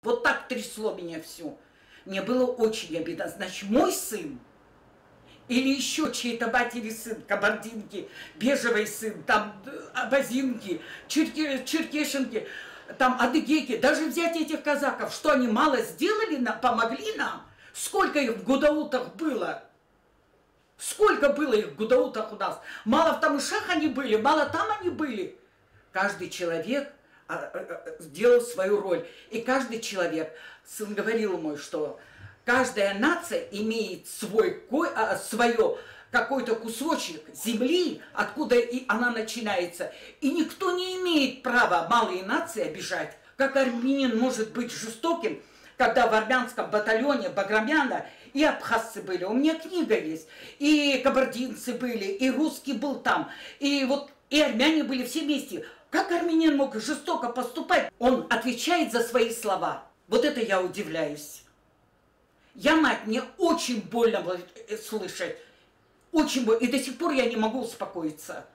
Вот так трясло меня все. Мне было очень обидно. Значит, мой сын или еще чьей-то матери сын, кабардинки, бежевый сын, там абазинки, черкешенки, там адыгейки, даже взять этих казаков, что они мало сделали нам, помогли нам, сколько их в Гудаутах было. Сколько было их в Гудаутах у нас? Мало в Тамышах они были, мало там они были. Каждый человек сделал свою роль. И каждый человек, сын говорил мой, что каждая нация имеет свое какой-то кусочек земли, откуда и она начинается. И никто не имеет права малые нации обижать. Как армянин может быть жестоким, когда в армянском батальоне Баграмяна и абхазцы были. У меня книга есть. И кабардинцы были, и русский был там. И вот и армяне были все вместе. Как армянин мог жестоко поступать? Он отвечает за свои слова. Вот это я удивляюсь. Я, мать, мне очень больно слышать. Очень больно. И до сих пор я не могу успокоиться.